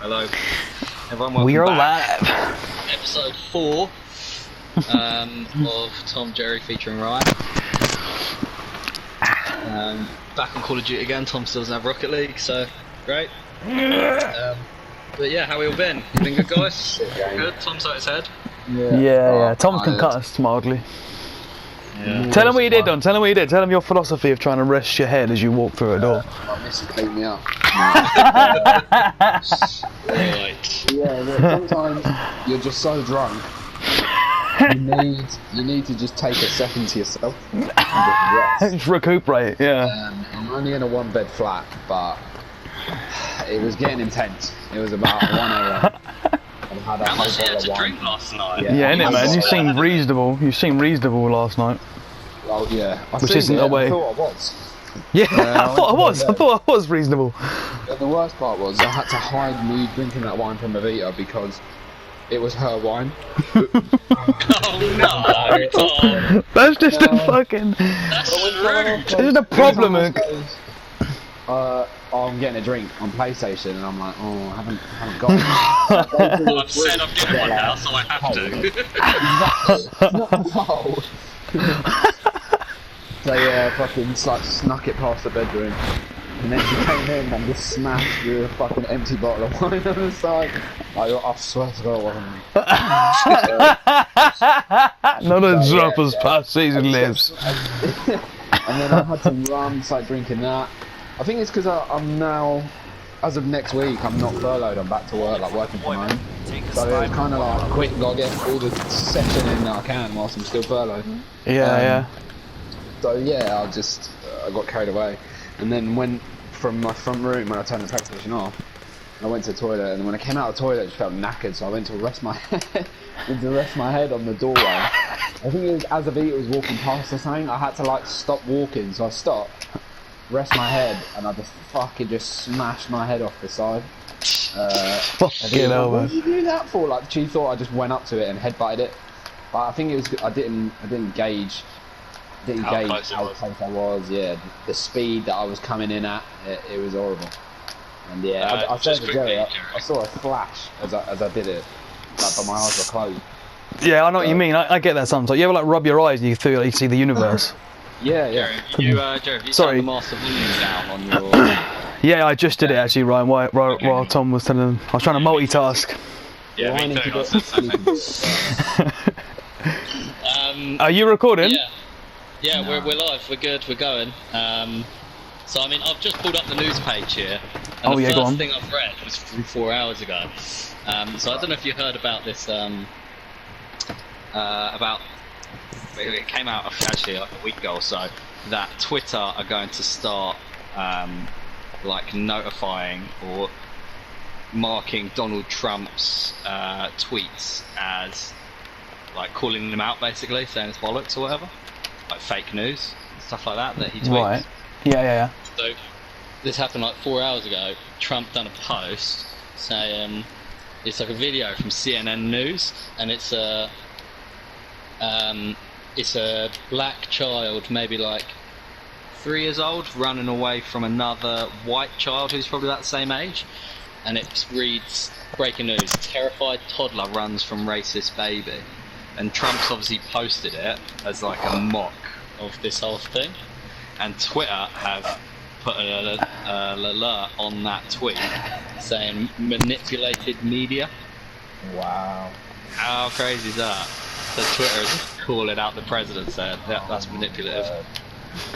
Hello, everyone. Welcome We are back. live. Episode 4 of Tom Jerry featuring Ryan. Back on Call of Duty again. Tom still doesn't have Rocket League, so great. But yeah, how we all been? You been good, guys? Good. Tom's out his head. Yeah. Tom can cut us mildly. Yeah. Tell him what you did, Don. Tell him what you did. Tell him your philosophy of trying to rest your head as you walk through a door. My missus beat me up. Right. Yeah, look, sometimes you're just so drunk. You need to just take a second to yourself and just rest. Just recuperate, yeah. I'm only in a one-bed flat, but it was getting intense. It was about 1 a.m. How much did you have to drink last night? Yeah, innit, man? You seemed reasonable. You seemed reasonable last night. Oh yeah, Which isn't a way. I thought I was. Yeah, I thought I was. I thought I was reasonable. But the worst part was I had to hide me drinking that wine from Evita because it was her wine. Oh no, Tom. That's just a fucking. That's rude. This is the problem. I'm getting a drink on PlayStation, and I'm like, oh, I haven't got it. Well, I've said I'm getting one now, so I have to. Exactly. Not my fault. So yeah, fucking like snuck it past the bedroom, and then she came in and just smashed the fucking empty bottle of wine on the side. I swear to God, it wasn't me. Not a drop as past season lives. And then I had to run, start drinking that. I think it's because I'm now, as of next week, I'm not furloughed. I'm back to work, like working from home. So it's kind of like quick, gotta get all the session in that I can whilst I'm still furloughed. Yeah. So yeah, I got carried away, and then went from my front room when I turned the PlayStation off. I went to the toilet, and when I came out of the toilet, I just felt knackered, so I went to rest my head on the doorway. I think it was as Evita was walking past or something. I had to like stop walking, so I stopped, rest my head, and I just smashed my head off the side. Fucking hell, What man. did you do that for? Like she thought I just went up to it and headbutted it, but I think it was I didn't gauge. How close I was, yeah. The speed that I was coming in at, it was horrible. And yeah, I said to Jerry, I saw a flash as I did it, like, but my eyes were closed. Yeah, I know what you mean. I get that sometimes. You ever like rub your eyes and you feel like you see the universe? Yeah. Jerry, have you Sorry. turned the master volume down on your... Yeah, I just did it actually, Ryan. While Tom was telling him, I was trying to multitask. Yeah, me too. I said the same thing. Are you recording? Yeah, we're live, we're good, we're going. So I mean, I've just pulled up the news page here, and the go on. first thing I've read was from 4 hours ago. So I don't know if you heard about this, it came out actually like a week ago or so, that Twitter are going to start like notifying or marking Donald Trump's tweets as like calling them out, basically saying it's bollocks or whatever. Like fake news, stuff like that he tweets. Right. Yeah. So this happened like 4 hours ago. Trump done a post saying it's like a video from CNN News, and it's a black child, maybe like 3 years old, running away from another white child who's probably that same age, and it reads breaking news: terrified toddler runs from racist baby. And Trump's obviously posted it as like a mock of this whole thing, and Twitter have put an alert on that tweet saying manipulated media. Wow. How crazy is that? So Twitter is calling out the president, saying that's manipulative.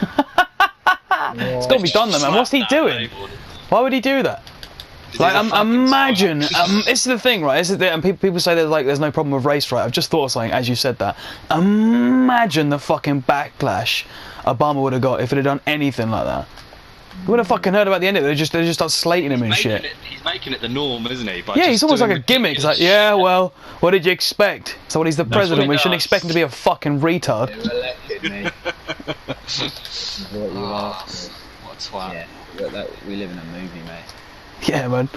It's got to be done though, man. What's he doing? Why would he do that? Like, imagine, this is the thing, right? This is and people say there's no problem with race, right? I've just thought of something as you said that. Imagine the fucking backlash Obama would have got if it had done anything like that. You would have fucking heard about the end of it. They just start slating him and shit. He's making it the norm, isn't he? Yeah, he's almost like a gimmick. It's like, yeah, well, what did you expect? So when he's the president, we shouldn't expect him to be a fucking retard. You elected me. What you asked. What a twat. Yeah, we live in a movie, mate. Yeah, man.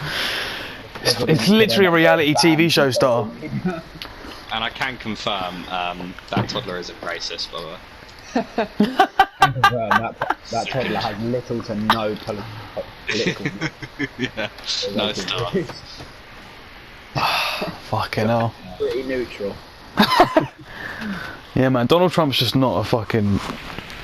It's literally a reality TV show star. And I can confirm that toddler isn't racist, by the way. That toddler has little to no political. Yeah, no stuff. Fucking hell. Pretty neutral. Yeah, man. Donald Trump's just not a fucking.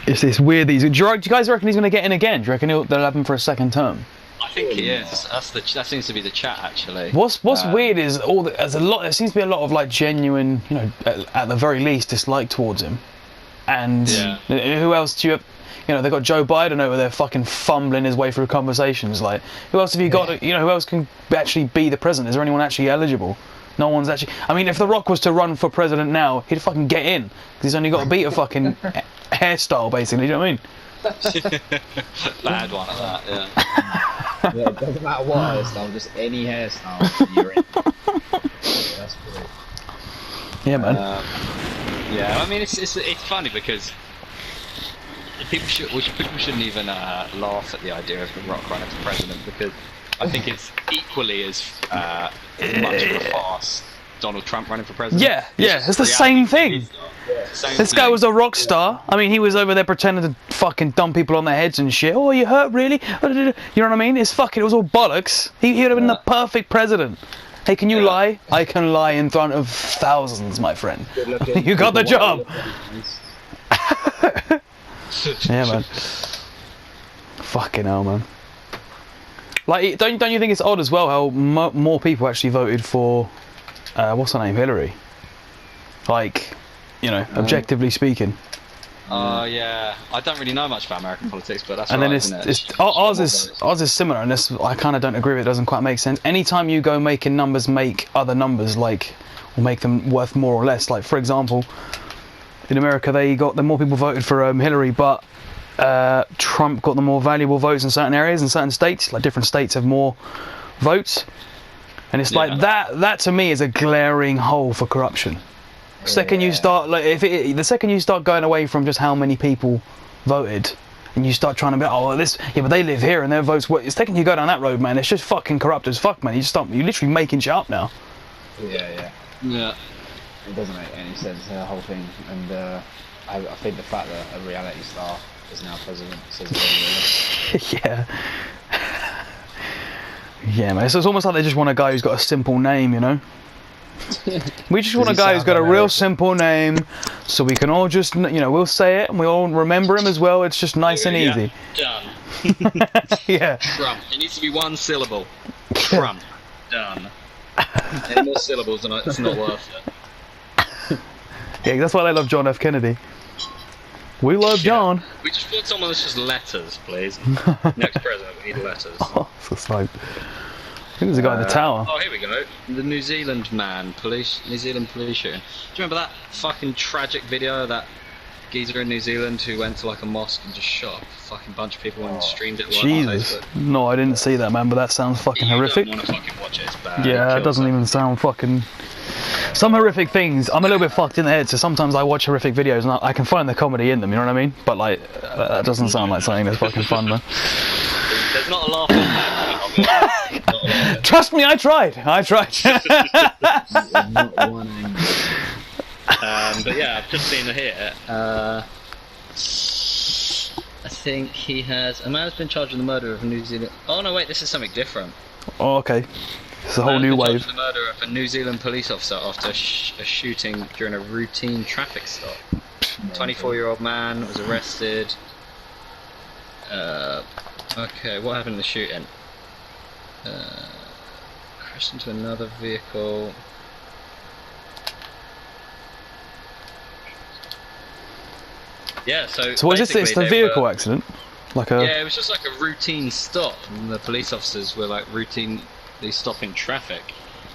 It's weird. Do you guys reckon he's going to get in again? Do you reckon they'll have him for a second term? I think he is. That seems to be the chat, actually. What's weird is there's a lot. There seems to be a lot of like genuine, you know, at the very least, dislike towards him. And who else do you have? You know, they got Joe Biden over there fucking fumbling his way through conversations. Like, who else have you got? You know, who else can actually be the president? Is there anyone actually eligible? No one's actually. I mean, if The Rock was to run for president now, he'd fucking get in because he's only got to beat a fucking hairstyle, basically. Do you know what I mean? Bad one at that. Yeah. Yeah, it doesn't matter what hairstyle, just any hairstyle, you're in. Yeah, that's great. Yeah, man. Yeah, I mean, it's funny because people shouldn't even laugh at the idea of The Rock running for president, because I think it's equally as much of a farce Donald Trump running for president. Yeah, it's the same thing. This guy was a rock star. I mean, he was over there pretending to fucking dump people on their heads and shit. Oh, you hurt, really? You know what I mean? It was all bollocks. He would have been the perfect president. Hey, can you lie? I can lie in front of thousands, my friend. You got the job. Yeah, man. Fucking hell, man. Like, don't you think it's odd as well how more people actually voted for what's her name, Hillary? Like, you know, objectively speaking. Yeah, I don't really know much about American politics, but that's and right, then isn't it? ours is similar, and this I kind of don't agree with. It doesn't quite make sense. Anytime you go making numbers make other numbers like, or make them worth more or less. Like, for example, in America the more people voted for Hillary, but Trump got the more valuable votes in certain areas in certain states. Like, different states have more votes, and it's like that to me is a glaring hole for corruption. Second you start, like, the second you start going away from just how many people voted, and you start trying to be, but they live here and their votes. It's taking you go down that road, man. It's just fucking corrupt as fuck, man. You're literally making shit up now. Yeah. It doesn't make any sense, the whole thing, and I think the fact that a reality star is now president says it all, really. Yeah, man. So it's almost like they just want a guy who's got a simple name, you know. We just want a guy who's got a real simple name, so we can all just, you know, we'll say it and we all remember him as well. It's just nice and easy. Done. Yeah. Trump. It needs to be one syllable. Trump. Done. Any more syllables and it's not worth it. Yeah, that's why they love John F. Kennedy. We love John. We just want someone that's just letters, please. Next president, we need letters. Oh, so psyched. I think there's a guy in the tower. Oh, here we go. The New Zealand New Zealand police shooting. Do you remember that fucking tragic video of that geezer in New Zealand who went to like a mosque and just shot a fucking bunch of people and streamed it live on Jesus. Facebook? No, I didn't see that, man, but that sounds fucking horrific. You don't want to fucking watch it, it's bad. Yeah, it doesn't even sound fucking... Some horrific things. I'm a little bit fucked in the head, so sometimes I watch horrific videos and I can find the comedy in them, you know what I mean? But like, that doesn't sound like something that's fucking fun, man. There's not a laugh in that. Trust me, I tried. Not one angle. But yeah, I've just seen it here. I think a man has been charged with the murder of a New Zealand... Oh no, wait, this is something different. Oh, okay. It's a whole new wave. The murder of a New Zealand police officer after a shooting during a routine traffic stop. 24-year-old man was arrested. Okay, what happened in the shooting? Crashed into another vehicle. Yeah, so what is this? It's the vehicle accident? Yeah, it was just like a routine stop, and the police officers were like routinely stopping traffic.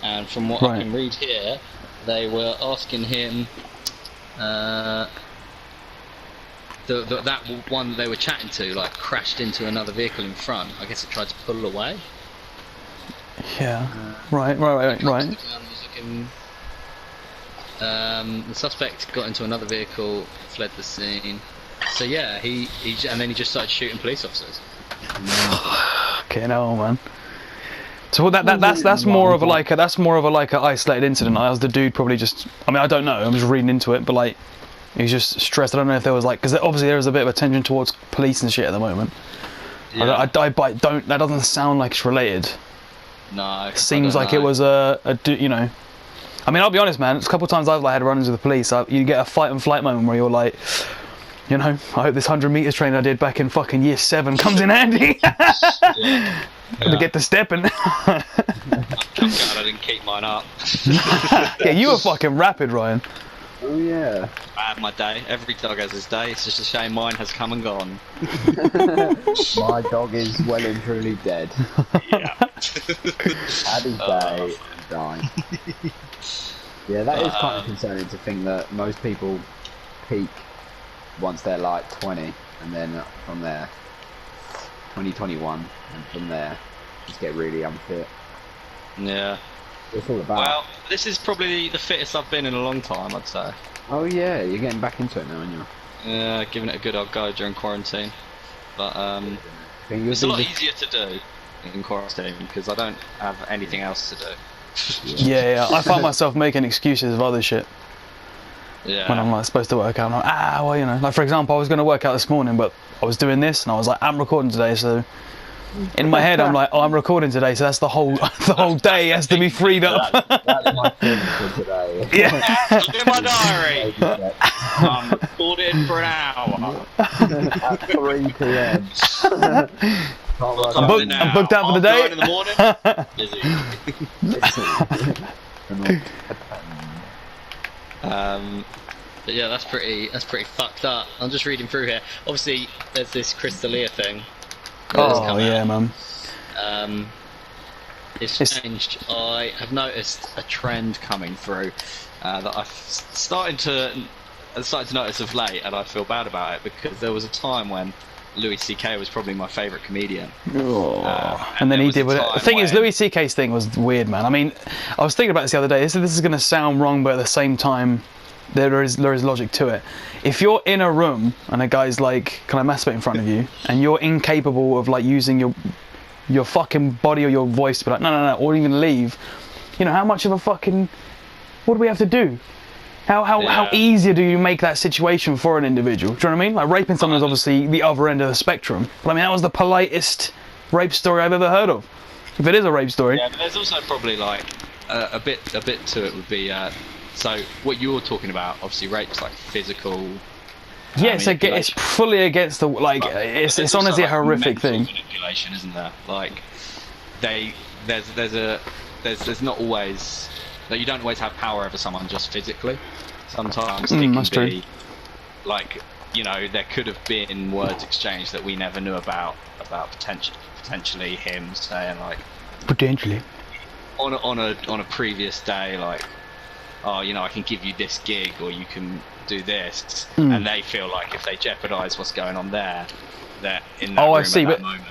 And from what I can read here, they were asking him, that one they were chatting to, like, crashed into another vehicle in front. I guess it tried to pull away. Yeah. Right. The suspect got into another vehicle, fled the scene. So yeah, and then he just started shooting police officers. Okay, no, man. So that's more of a isolated incident. I was the dude probably just. I mean, I don't know. I'm just reading into it, but like, he's just stressed. I don't know if there was like, because obviously there is a bit of attention towards police and shit at the moment. Yeah. I don't. That doesn't sound like it's related. No. It seems like it was a you know. I mean, I'll be honest, man. It's a couple of times I've like had run-ins with the police. You get a fight and flight moment where you're like, you know, I hope this 100 meters training I did back in fucking year 7 comes in handy. To get to stepping. I'm glad I didn't keep mine up. Yeah, you were fucking rapid, Ryan. Oh yeah. I had my day. Every dog has his day. It's just a shame mine has come and gone. My dog is well and truly dead. Yeah. Had his day, died. Yeah, that is kind of concerning to think that most people peak once they're like 20, and then from there, 2021, and from there, just get really unfit. Yeah. It's all about. Well, this is probably the fittest I've been in a long time, I'd say. Oh yeah, you're getting back into it now, aren't you? Yeah, giving it a good old go during quarantine. But Think you'll it's a do lot this- easier to do in quarantine because I don't have anything else to do. Yeah, I find myself making excuses of other shit Yeah. when I'm like supposed to work out. I'm like, well, you know, like for example, I was going to work out this morning, but I was doing this, and I was like, I'm recording today, so in my head I'm like, oh, I'm recording today, so that's the whole day has to be freed up. That's my thing for today. Yeah. Look in my diary. I'm recording for an hour. At 3 p.m. I'm booked out for the day. 9 in the morning. Busy. But yeah, that's pretty fucked up. I'm just reading through here. Obviously, there's this Crystalia thing. that's Oh come yeah, out. man. It's changed. I have noticed a trend coming through that I've started to notice of late, and I feel bad about it because there was a time when Louis C.K. was probably my favourite comedian. And then there he was a did. The time thing is, when- Louis C.K.'s thing was weird, man. I mean, I was thinking about this the other day. This is going to sound wrong, but at the same time, there is logic to it. If you're in a room and a guy's like, "Can I masturbate in front of you?" and you're incapable of like using your fucking body or your voice to be like, no, or even leave, you know, how much of a fucking, what do we have to do? How easier do you make that situation for an individual? Do you know what I mean? Like raping someone is obviously the other end of the spectrum, but I mean that was the politest rape story I've ever heard of. If it is a rape story. Yeah, but there's also probably like a bit to it would be so what you were talking about. Obviously, rape's like physical. Yeah, it's manipulation. fully against the like. But It's there's honestly a also, like, horrific mental thing. Manipulation, isn't there? Like there's not always that you don't always have power over someone just physically. Sometimes it can that's true. be like, you know, there could have been words exchanged that we never knew about potentially him saying like Potentially. on a previous day, like, oh, you know, I can give you this gig or you can do this, and they feel like if they jeopardise what's going on there, that in that Oh, I room see, at that but- moment,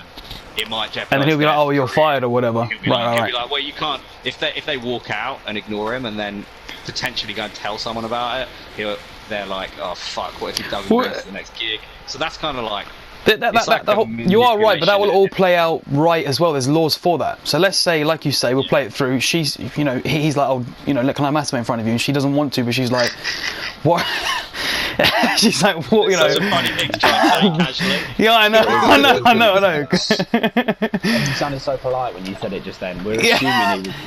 it might jeopardise. And then he'll be like, their "Oh, you're career. fired" or whatever. He'll be Right. like, well, you can't. If they walk out and ignore him and then potentially go and tell someone about it, they're like, oh fuck, what if he doesn't go Well, to the next gig? So that's kind of like. That like a you are right, but that will manipulation, all play out right as well. There's laws for that. So let's say, like you say, we'll play it through. She's, you know, he's like, oh, you know, can I masturbate in front of you? And she doesn't want to, but she's like, what? She's like, what? You know? Such a funny thing to try and say casually. Yeah, I know. You sounded so polite when you said it just then. We're Yeah. assuming he was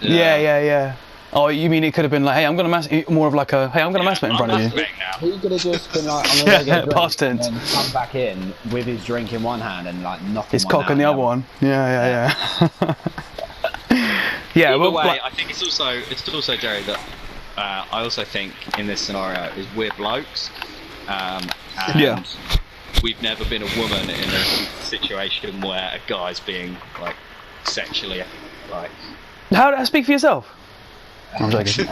polite. Yeah. Oh, you mean it could have been like, hey, I'm gonna masturbate, more of like a, hey, I'm gonna masturbate in front of you. masturbating now. He could have just been like, I'm gonna go get a drink, Past tense. and then come back in with his drink in one hand and like knocking His one cock out in the in other one. Yeah. Yeah, Either well, way, like, I think it's also Jerry that I also think in this scenario is we're blokes, and Yeah. we've never been a woman in a situation where a guy's being like sexually like. how speak for yourself? I'm joking.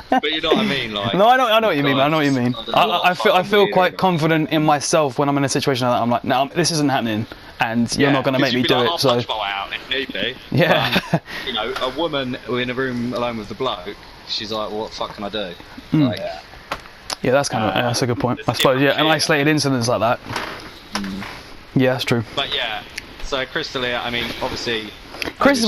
But you know what I mean, like. No, I know what you mean. I know what you mean. There's a lot I of feel fucking quite weird- confident in myself when I'm in a situation like that. I'm like, no, this isn't happening, and you're not going to make me do I'll it. So punch my way out if need be. yeah, But, you know, a woman in a room alone with the bloke, she's like, well, what the fuck can I do? Hmm. Like, yeah, that's kind of that's a good point. I suppose and isolated incidents like that. Yeah, that's true. but yeah, so Crystalia, I mean, obviously. Chris's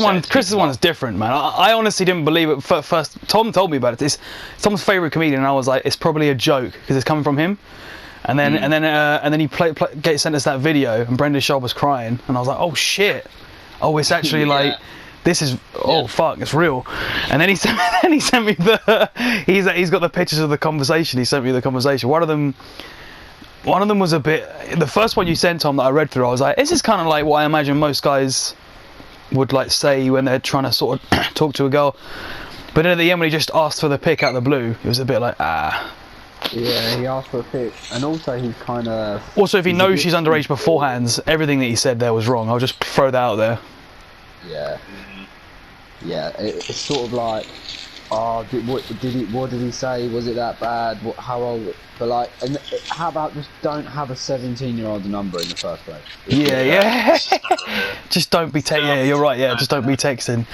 one is different, man. I honestly didn't believe it first. Tom told me about it. It's Tom's favorite comedian, and I was like, it's probably a joke because it's coming from him. And then he sent us that video, and Brenda Shaw was crying, and I was like, oh shit, oh it's actually like this is fuck, it's real. And then he sent me the he's got the pictures of the conversation. He sent me the conversation. One of them was a bit. The first one you sent, Tom, that I read through, I was like, this is kind of like what I imagine most guys would like say when they're trying to sort of talk to a girl. But then at the end, when he just asked for the pic out of the blue, it was a bit like Yeah, he asked for a pic, and also he's kind of. Also, if he knows she's underage beforehand, everything that he said there was wrong. I'll just throw that out there. Yeah. Yeah, it's sort of like, what did he say? Was it that bad? How old? But like, and how about just don't have a 17-year-old number in the first place? Yeah. Just don't be texting. Yeah, you're right. Yeah, just don't be texting.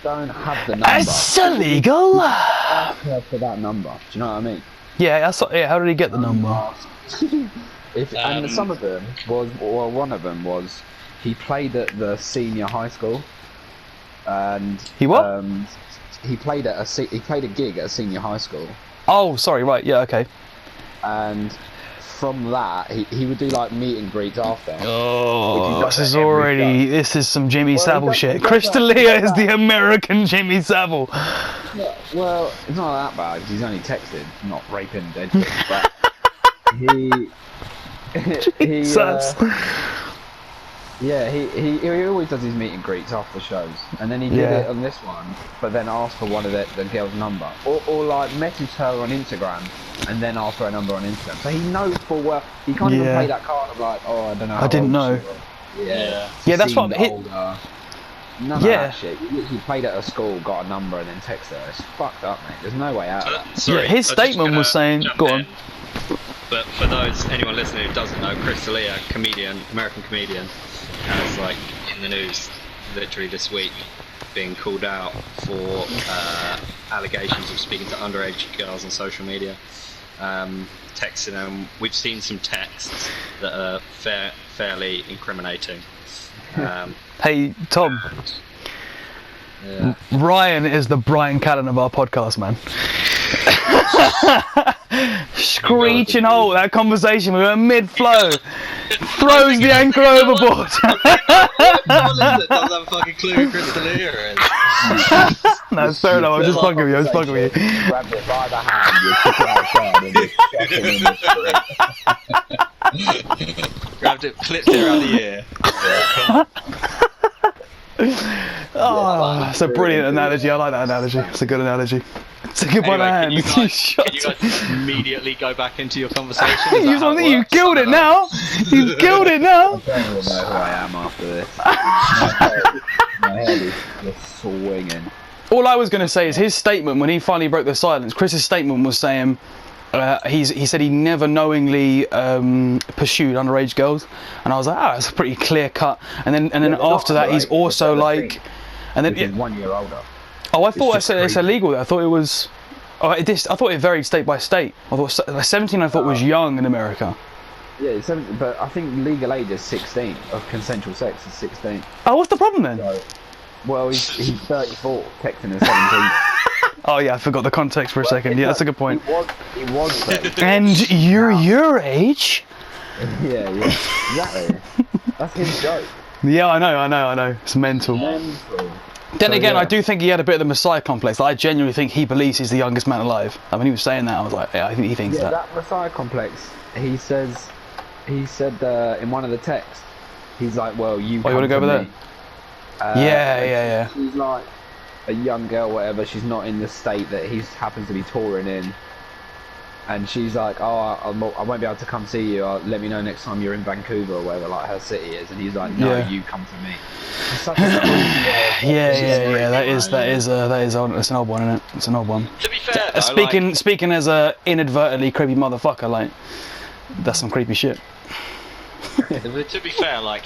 Don't have the number. It's illegal. Ask her for that number. Do you know what I mean? Yeah, how did he get the number? And some of them was, well, one of them was, he played at the senior high school, and he what? He played a gig at a senior high school. Oh, sorry, right, yeah, okay. And from that, he would do like meet and greets after. Oh, this is some Jimmy Savile shit. Chris D'Elia is the American Jimmy Savile. Yeah, well, it's not that bad. He's only texted, not raping dead kids. But he always does his meet and greets after shows, and then he did it on this one, but then asked for one of the girl's number, or like message her on Instagram, and then ask for her number on Instagram. So he knows full well. He can't even play that card of like, oh, I don't know. I didn't know. Yeah, that's what. None of that shit. He played at a school, got a number, and then texted her. It's fucked up, mate. There's no way out of that. Sorry, his statement was saying, go on. But for anyone listening who doesn't know, Chris D'Elia, American comedian, has like in the news literally this week being called out for allegations of speaking to underage girls on social media, texting them. We've seen some texts that are fairly incriminating. Hey Tom, Ryan is the Brian Callen of our podcast, man. Screeching halt that conversation, we were mid-flow, throws the anchor overboard. Doesn't have a fucking clue who Chris D'Elia is. No, it's fair enough, I'm just fucking with you, Grabbed it by the hand, you took it outside, and you stuck it in the street. Grabbed it, clipped it around the ear. Oh, that's a brilliant analogy. I like that analogy. It's a good analogy. It's a good one. Can you guys immediately go back into your conversation? You killed it now. You killed it now. I don't even know who I am after this. My head is just swinging. All I was going to say is his statement when he finally broke the silence. Chris's statement was saying he said he never knowingly pursued underage girls, and I was like, that's a pretty clear cut. And then after that, he's also like, and then 1 year older. Oh, I thought it's illegal. I thought it was. Oh, I thought it varied state by state. I thought 17. I thought was young in America. Yeah, 17, but I think legal age is 16 of consensual sex is 16. Oh, what's the problem then? So, well, he's 34, texting at 17. Oh yeah, I forgot the context for a second. Yeah, that's a good point. He was 34. And you're your age? Yeah, exactly. That's his joke. Yeah, I know. It's mental. Then again, I do think he had a bit of the Messiah complex. I genuinely think he believes he's the youngest man alive. I mean, he was saying that, I was like, yeah, I think he thinks that. That Messiah complex, he said in one of the texts, he's like, well, you want to go over there? Yeah. She's like a young girl, whatever, she's not in the state that he happens to be touring in. And she's like, oh, I won't be able to come see you. Let me know next time you're in Vancouver or wherever, like her city is. And he's like, no, you come to me. It's such a yeah. That's an odd one, isn't it? It's an odd one. To be fair, though, speaking as a inadvertently creepy motherfucker, like that's some creepy shit. To be fair, like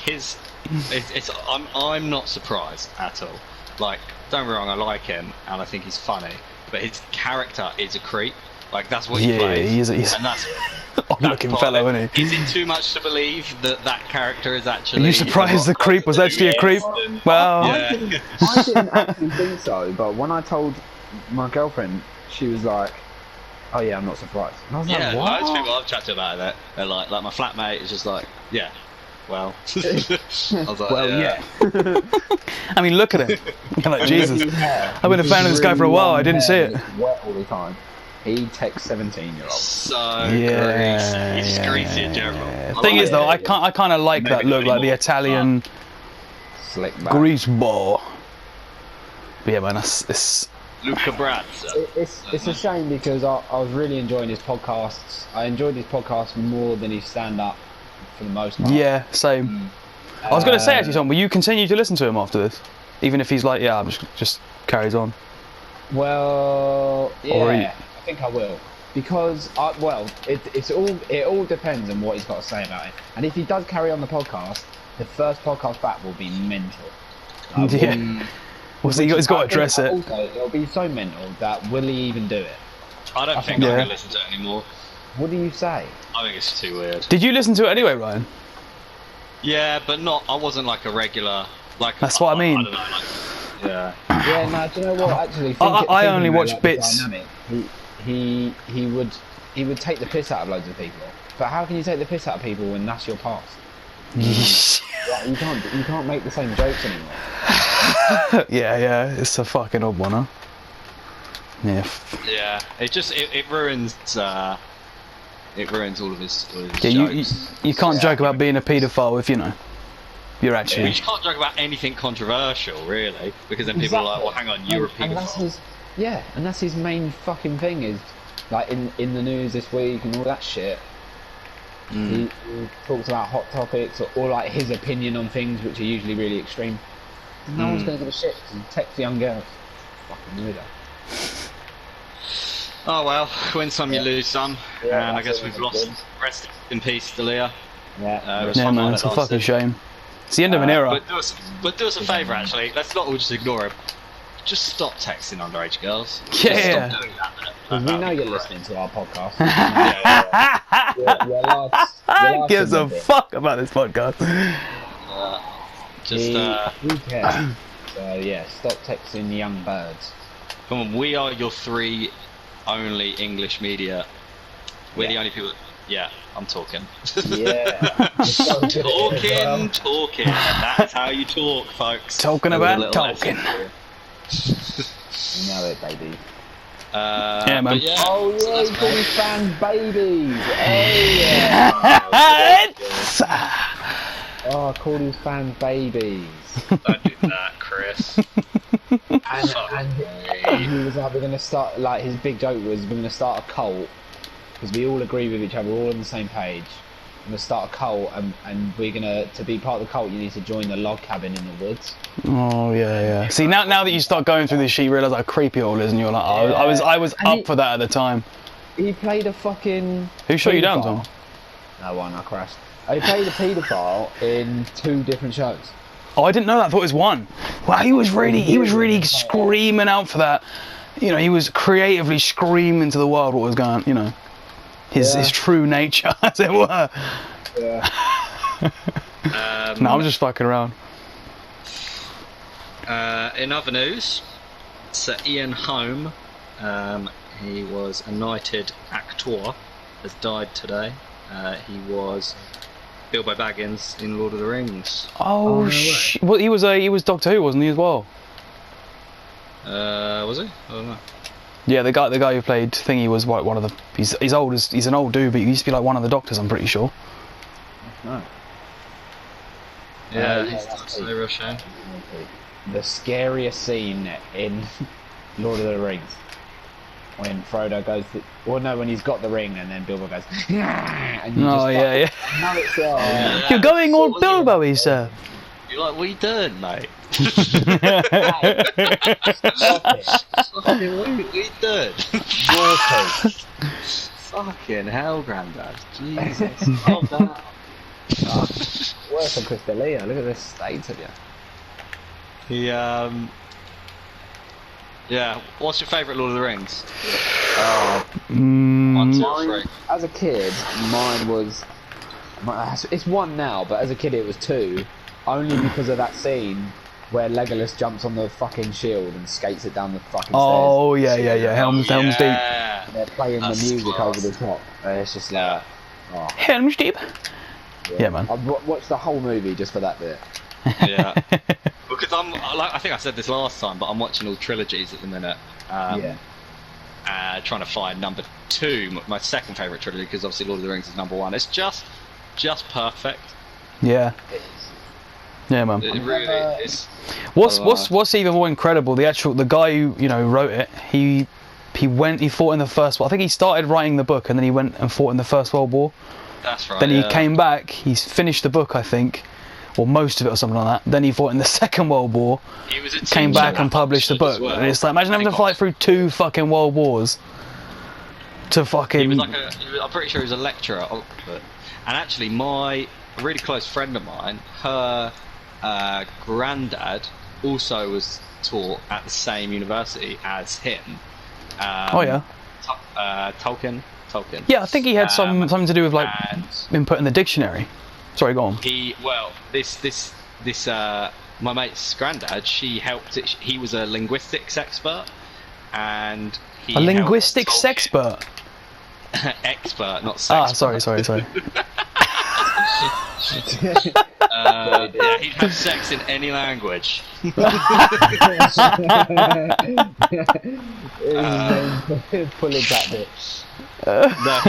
I'm not surprised at all. Like, don't get me wrong, I like him and I think he's funny, but his character is a creep. Like, that's what he plays. He's and that's odd-looking fellow, isn't he? Is it too much to believe that character is actually... Are you surprised the creep was actually a creep? Well... I didn't actually think so, but when I told my girlfriend, she was like, oh yeah, I'm not surprised. And I was like, what? Most people I've chatted about that, they're like my flatmate is just like, yeah, well. I was like, Well, yeah. I mean, look at it. I'm like, Jesus. I've been a fan of this guy for a Really while. long I didn't see hair it. and it's wet all the time. He takes 17-year-olds. So Yeah, greasy. He's yeah, greasy in yeah, general. yeah. I Thing like is, though, it. I kind of like Maybe that look, not like the anymore, Italian Slick back. grease ball. But yeah, man, it's Luca Brazza. It's a shame because I was really enjoying his podcasts. I enjoyed his podcast more than his stand-up for the most part. yeah, same. I was going to say actually, Tom, will you continue to listen to him after this, even if he's like, yeah, I'm just carries on. Well, Or yeah, I think I will because it all depends on what he's got to say about it. And if he does carry on the podcast, the first podcast back will be mental. Yeah. Well, so he's got to address it. Also, it'll be so mental that will he even do it? I don't think Yeah. I can listen to it anymore. What do you say? I think it's too weird. Did you listen to it anyway, Ryan? Yeah, but not. I wasn't like a regular. Like That's what I mean. I don't know, like, yeah. Yeah, no, do you know what? Actually, I only thinking watch about the bits. dynamic, he would take the piss out of loads of people. But how can you take the piss out of people when that's your past? Like, you can't make the same jokes anymore. yeah, it's a fucking odd one, huh? Yeah. Yeah. It ruins. It ruins all of his Yeah, jokes. you can't joke about being a paedophile if you're You actually. just can't joke about anything controversial, really, because then people are like, "Well, hang on, you're a And that's paedophile." and that's his main fucking thing is, like in the news this week and all that shit. He talks about hot topics or like his opinion on things which are usually really extreme. No one's going to give a shit. He texts young girls. Fucking weirdo. Oh well, win some, you lose some, Yeah, and I that's guess we've what lost. it's Rest in peace, Dalia. Yeah. It was Yeah, fun man, while it's it a fucking lasted. shame. It's the end of an era. But do us a favour, actually. Let's not all just ignore him. Just stop texting underage girls. Just Yeah. Stop doing that. we That'd know be you're great. listening to our podcast. Yeah. Your last Gives a submission. fuck about this podcast. Just Who cares? So yeah, stop texting the young birds. come on. We are your three only English media. We're the Yeah. only people. Yeah, I'm talking. Yeah. Talking. That's how you talk, folks. Talking With a about little talking. You know it, baby. Yeah, man. But yeah, Oh so yeah, that's you call great. these fans babies. Oh yeah. Oh, call these fans babies. Don't do that, Chris. And he was like, we're gonna start. Like his big joke was, we're gonna start a cult because we all agree with each other, we're all on the same page. We're gonna start a cult, and we're gonna to be part of the cult. You need to join the log cabin in the woods. Oh yeah. See, now that you start going through this sheet, you realise how creepy it all is, and you're like, oh, I was And up for that at the time. He played a fucking. Who shot you down, paedophile. Tom? No one. I crashed. He played a paedophile in 2 different shows. Oh, I didn't know that. I thought it was one. Wow, he was really screaming out for that. You know, he was creatively screaming to the world what was going on. You know, his true nature, as it were. Yeah. No, I'm just fucking around. In other news, Sir Ian Holm, he was a knighted actor, has died today. He was Bilbo Baggins in Lord of the Rings. Oh, well, he was Doctor Who, wasn't he, as well? Was he? I don't know. Yeah, the guy who played Thingy was like one of the. He's old. He's an old dude, but he used to be like one of the Doctors. I'm pretty sure. No. Yeah, yeah, it's that's a real shame. The scariest scene in Lord of the Rings. When Frodo goes when he's got the ring and then Bilbo goes and you Oh yeah. now it's Yeah. You're going all Bilbo-y, sir. You're like, what are you doing, mate? What are you doing? Fucking hell, Grandad. Jesus. Calm down. Worse than Chris D'Elia. Look at this state of you. He, yeah, what's your favourite Lord of the Rings? One, two, or three. As a kid, mine was. It's 1 now, but as a kid it was 2. Only because of that scene where Legolas jumps on the fucking shield and skates it down the fucking Oh yeah. Helm's Deep. stairs. They're playing the That's music class. over the top. And it's just like. Oh, Helm's Deep. Yeah, man. I've watched the whole movie just for that bit. Yeah. Because I think I said this last time, but I'm watching all trilogies at the minute. Trying to find number 2, my second favourite trilogy, because obviously Lord of the Rings is number 1. It's just perfect. Yeah. Yeah, man. It really is. What's even more incredible? The guy who wrote it. He fought in the First. I think he started writing the book and then he went and fought in the First World War. That's right. Then he came back. He's finished the book, I think, or most of it or something like that. Then he fought in the Second World War. He was a came back and published the book. Well. And it's like, imagine having to fight through 2 fucking world wars to fucking. He was like I'm pretty sure he was a lecturer at Oxford. And actually, a really close friend of mine, her granddad also was taught at the same university as him. Oh yeah. Tolkien. Yeah, I think he had something to do with like input in the dictionary. Sorry, go on. My mate's granddad, she helped it. He was a linguistics expert, and he a linguistics expert. Expert, not sex. Ah, sorry. Yeah, he'd have sex in any language. Pulling that bit. No,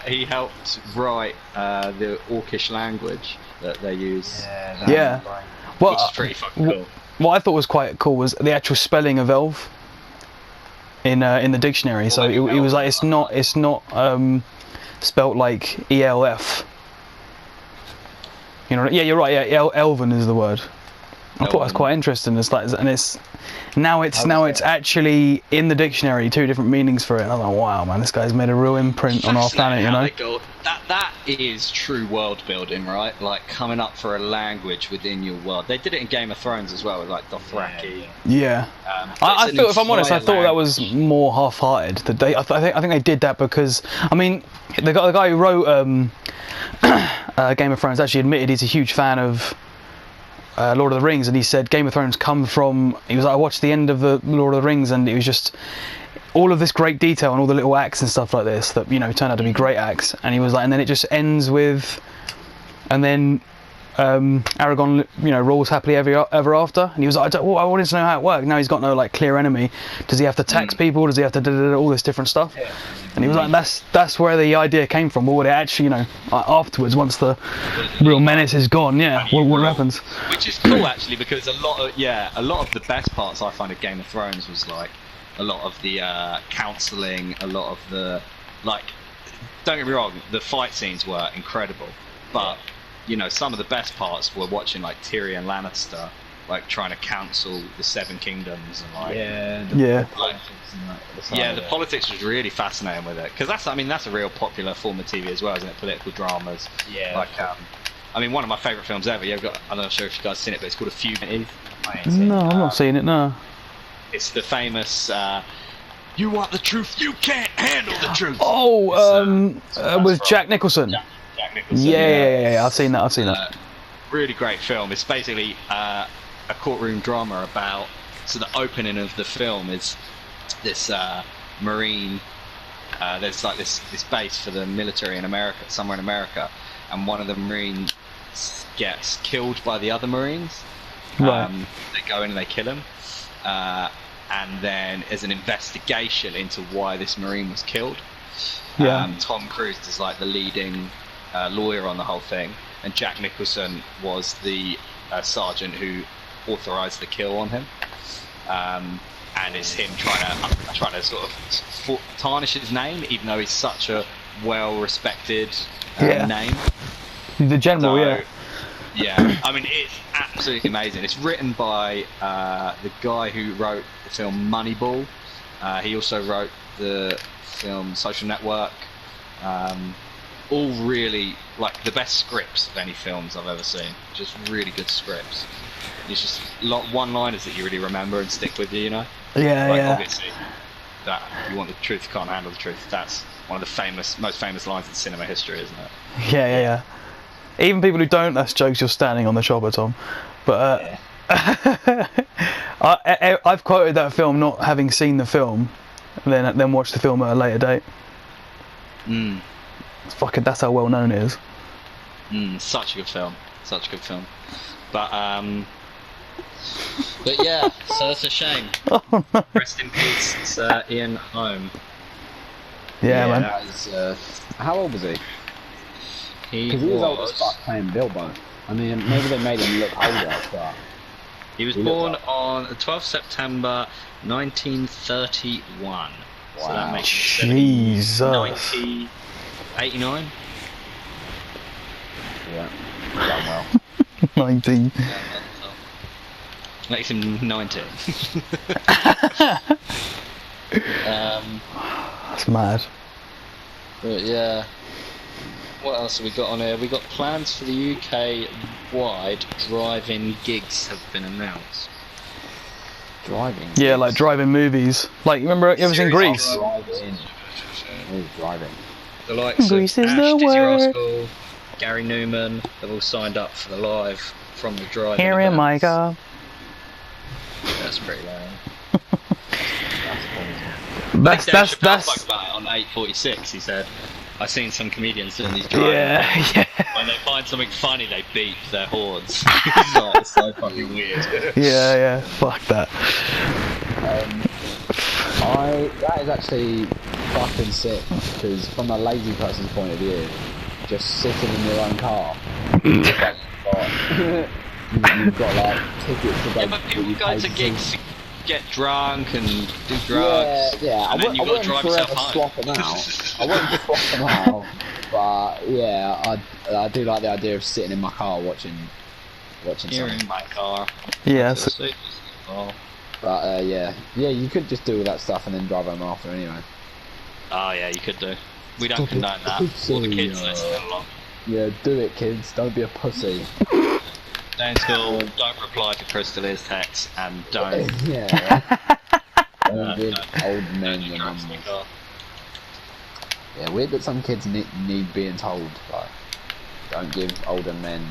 he helped write the Orcish language that they use. Yeah. Well, which is pretty fucking cool. What I thought was quite cool was the actual spelling of elf in the dictionary. So it was like it's not spelt like ELF. Yeah, you're right. Yeah, elven is the word. I thought that's quite interesting. It's like, and it's now it's actually in the dictionary 2 different meanings for it. And I'm like, wow, man, this guy's made a real imprint on our planet. That is true world building, right? Like coming up for a language within your world. They did it in Game of Thrones as well, with like Dothraki. Yeah. I thought, if I'm honest, I thought that was more half-hearted. I think they did that because, I mean, the guy who wrote Game of Thrones actually admitted he's a huge fan of Lord of the Rings, and he said Game of Thrones come from. He was like, I watched the end of the Lord of the Rings, and it was just all of this great detail and all the little acts and stuff like this that turned out to be great acts. And he was like, and then it just ends with, and then Aragorn, rules happily ever after. And he was like, I wanted to know how it worked. Now he's got no like clear enemy. Does he have to tax people? Does he have to all this different stuff? Yeah. And he was like, that's where the idea came from. What would it actually, afterwards, once the real menace is gone, what happens? Which is cool actually, because a lot of the best parts I find of Game of Thrones was like a lot of the counselling, a lot of the don't get me wrong, the fight scenes were incredible, but some of the best parts were watching like Tyrion Lannister like trying to counsel the Seven Kingdoms and like the politics was really fascinating with it, because that's a real popular form of TV as well, isn't it? Political dramas. One of my favourite films ever. I'm not sure if you guys seen it, but it's called A Few Minutes. No, I'm not seeing it. No. It's the famous "You want the truth? You can't handle the truth." With Jack Nicholson. Jack Nicholson. Yeah. I've seen that. Really great film. It's basically a courtroom drama about. So the opening of the film is this Marine. There's like this base for the military in America, somewhere in America, and one of the Marines gets killed by the other Marines. Right. They go in and they kill him. And then there's an investigation into why this Marine was killed. Tom Cruise is like the leading lawyer on the whole thing, and Jack Nicholson was the sergeant who authorised the kill on him. And it's him trying to sort of tarnish his name, even though he's such a well-respected name. The general, Yeah, it's absolutely amazing. It's written by the guy who wrote the film Moneyball. He also wrote the film Social Network. All really like the best scripts of any films I've ever seen. Just really good scripts. It's just one-liners that you really remember and stick with you, Obviously, that you want the truth, can't handle the truth. That's one of the most famous lines in cinema history, isn't it? Yeah. Even people who don't, that's jokes you're standing on the chopper, Tom. But I've quoted that film not having seen the film, and then watched the film at a later date. That's how well known it is. Such a good film. Such a good film. But yeah, so that's a shame. Oh, no. Rest in peace, Sir Ian Holm. Yeah, man. That is, how old was he? He Because he was old as was, fuck playing Bilbo. I mean, maybe they made him look older, but he was he looked born like- on the 12th September 1931. So that Wow. makes him Jesus. 90, 89? yeah, done well. 19. Makes him 90. That's mad. But yeah. What else have we got on here? We got plans for the UK-wide drive-in gigs have been announced. Driving. Yeah, like driving movies. Like, remember, you ever seen Series Grease? of- Driving. Who's driving? The likes Grease of is Ash, the Dizzy word. Rascal, Gary Newman, they've all signed up for the live from the drive-in Here in my events. car. That's pretty lame. That's, Dave Chappelle that's. spoke about it on 846. He said, "I've seen some comedians doing these drive-in Yeah, things. yeah. When they find something funny, they beep their horns." He's like, "It's so fucking weird." Yeah, yeah. Fuck that. That is actually fucking sick, because from a lazy person's point of view, just sitting in your own car, you've got like tickets to go. Yeah, but people you go pay to see. gigs to get drunk and do drugs. Yeah, and then you've got to drive yourself forever home. swap them out. I wouldn't swap them out, but yeah, I do like the idea of sitting in my car watching Here something. in my car. Yeah, So so, oh. But yeah, you could just do all that stuff and then drive home after anyway. Oh yeah, you could do. We don't Stop it. condone that. All the kids Yeah. listening along. Yeah, do it, kids. Don't be a pussy. Stay in school, don't reply to Crystal's texts, and don't Yeah. Don't give don't- old don't men do the drugs in numbers. the car. Yeah, weird that some kids need being told. Like, don't give older men.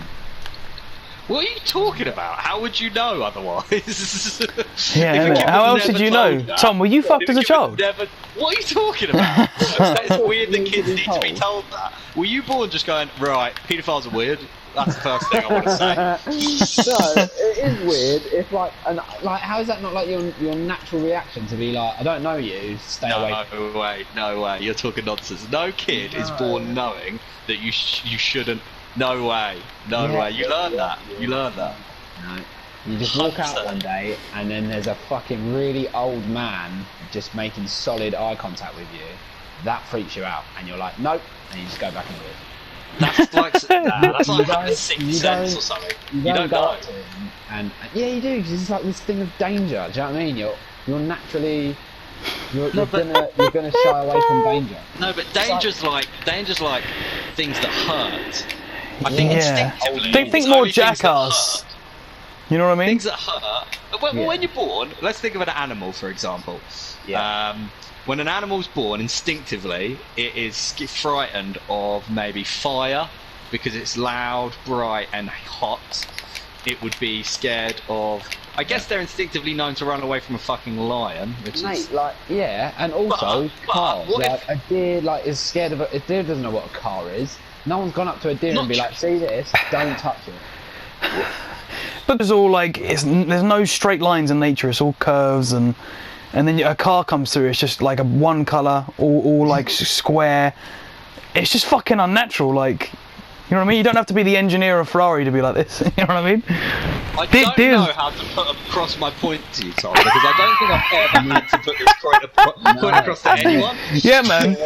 What are you talking about? How would you know otherwise? yeah. If a innit? kid How was else did never you know? told that- Tom, were you fucked If as a kid was child? never- What are you talking about? It's weird that kids Being need to be told. told that. Were you born just going, right, paedophiles are weird? That's the first thing I want to say. No, it is weird. If like, how is that not like your natural reaction to be like, I don't know you, stay away. No way. You're talking nonsense. No kid is No. born knowing that you shouldn't. No way. No Yeah, way. You learn that. yeah. You learn that. No. You just walk out 100%. one day and then there's a fucking really old man just making solid eye contact with you. That freaks you out, and you're like, nope, and you just go back and do it. That's like that's You like don't- having a sixth you sense don't- or something. You You don't don't go know. up to him, and yeah, you do. 'Cause it's like this thing of danger. Do you know what I mean? You're naturally you're gonna shy away from danger. No, but danger's like things that hurt. I think Yeah. instinctively. They think it's more only things that Jackass. hurt. You know what I mean? Things that hurt. When Yeah. you're born, let's think of an animal, for example. Yeah. When an animal's born, instinctively, it is frightened of maybe fire because it's loud, bright, and hot. It would be scared of. I guess they're instinctively known to run away from a fucking lion, which is. Mate, like, yeah, and also But cars. what Like, a deer, like, is scared of a deer doesn't know what a car is. No one's gone up to a deer Not and be like, see this, don't touch it. But there's all like there's no straight lines in nature. It's all curves and then a car comes through. It's just like a one color, all like square. It's just fucking unnatural. Like, you know what I mean? You don't have to be the engineer of Ferrari to be like this. You know what I mean? I Deer- don't deers- know how to put across my point to you, Tom, because I don't think I've ever had to put this point across to anyone. Yeah, man.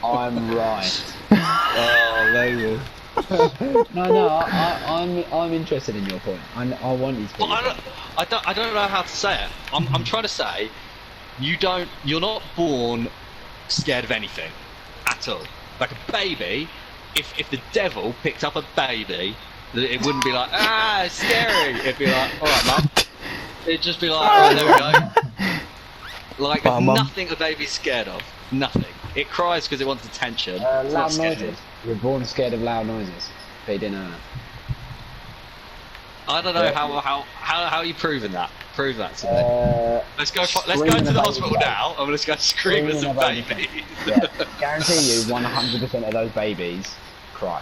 I'm right. Oh, maybe. No, I'm interested in your point. I want you to. But I don't know how to say it. I'm trying to say, you're not born scared of anything at all. Like a baby, if the devil picked up a baby, it wouldn't be like, it's scary. It'd be like, all right, mum. It'd just be like, oh, there we go. Like Bye, mum. nothing a baby's scared of. Nothing. It cries because it wants attention. It's not Loud scared. noises. You're born scared of loud noises. But you didn't know that. I don't know how are you proving that? Prove that to me. Let's go to screaming the about hospital it. now. I'm just going to scream at some Screaming about baby. Yeah, guarantee you 100% of those babies cry.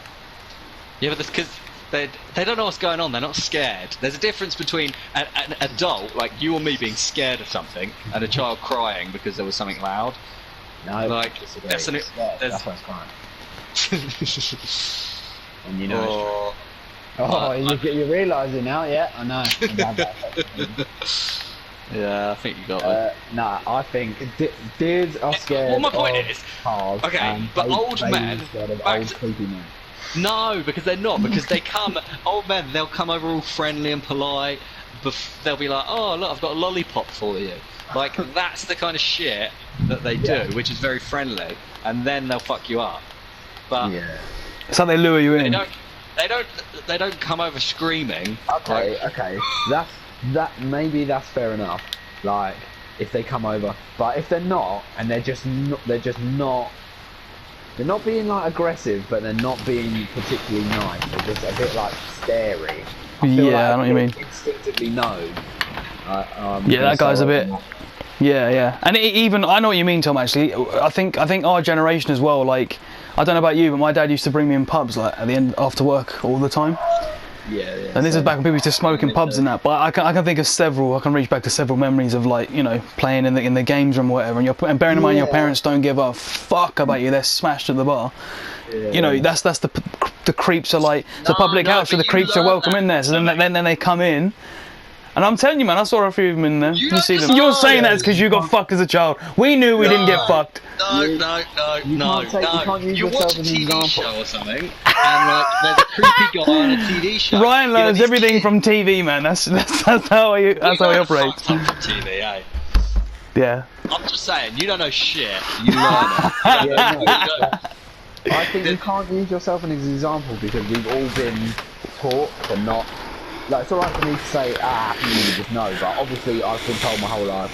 Yeah, but because they don't know what's going on. They're not scared. There's a difference between an adult, like you or me, being scared of something, and a child crying because there was something loud. No, Like, disagree. that's an- Yeah, there's- that's why it's crying. And you know. Oh, you're realising now, yeah? I know. Yeah, I think you got it. Nah, I think dudes are scared. Well, my point of is, cars, okay, and but old babies men, are scared of back old to- creepy men. No, because they're not. Because they come, old men, they'll come over all friendly and polite. They'll be like, "Oh, look, I've got a lollipop for you." Like that's the kind of shit that they do, Yeah. which is very friendly, and then they'll fuck you up. But Yeah. It's like they lure you they in. don't. They don't come over screaming. Okay, Like, okay. Maybe that's fair enough. Like if they come over, but if they're not, and they're not being like aggressive, but they're not being particularly nice. They're just a bit like scary. I feel Yeah, I know what you mean. Instinctively know. Yeah, that guy's a bit. Yeah, and even I know what you mean, Tom. Actually, I think our generation as well. Like, I don't know about you, but my dad used to bring me in pubs like at the end after work all the time. Yeah. And this is back when people used to smoke in pubs and that. But I can think of several. I can reach back to several memories of like playing in the games room or whatever. And bearing in mind your parents don't give a fuck about you. They're smashed at the bar. Yeah. That's the creeps are like it's a public house, so but the you creeps are learn welcome that. in there. So then they come in. And I'm telling you, man, I saw a few of them in there. You see them. know. You're saying that because you got fucked as a child. We knew we didn't get fucked. No. You can't use You watch yourself a as an TV example. show or something, and like there's a creepy guy on a TV show. Ryan You know, learns these everything kids- from TV, man. That's how he you learn operates. fucked up from TV, eh? Yeah. I'm just saying, you don't know shit. You learn it. Yeah, no, You don't- I think you can't use yourself as an example because we've all been taught to not. Like, it's alright for me to say, you just know, but obviously I've been told my whole life.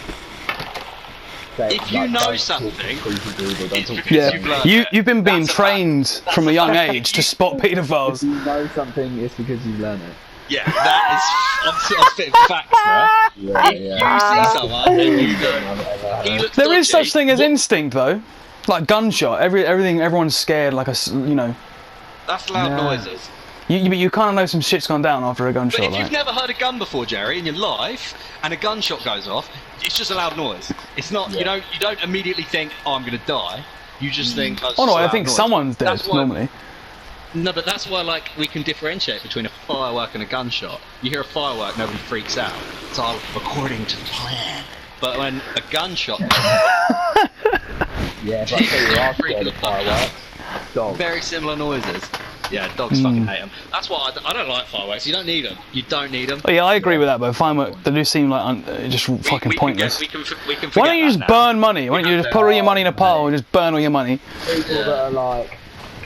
That, If you like, know don't talk to something, creepy people, don't it's talk to because you've Yeah. learned You've been being That's a fact. trained from a young age to spot If paedophiles. you know something, it's because you've learned it. Yeah, that is. I'm spitting facts there. Yeah, If you see someone and you go, he looks There is dodgy, such thing as what- instinct, though. Like gunshot. Everyone's scared. Like That's loud Yeah. noises. You kind of know some shit's gone down after a But gunshot. if you've Like. never heard a gun before, Jerry, in your life, and a gunshot goes off, it's just a loud noise. It's not. You don't immediately think, "Oh, I'm gonna die." You just think, "Oh, it's Oh just no, a I loud think noise." someone's dead That's why- normally. No, but that's why, like, we can differentiate between a firework and a gunshot. You hear a firework, nobody freaks out. It's all according to the plan. But when a gunshot, Yeah, but I tell you, I Freaking scared of the fuck out. fireworks. Dogs. very similar noises. Yeah, dogs fucking hate them. That's why I don't like fireworks. You don't need them. You don't need them. Oh yeah, I agree with that. But firework, they do seem like just fucking pointless. We can forget Why don't you that just now. burn money? Why don't you just put all your money in a pile and just burn all your money? People that are like,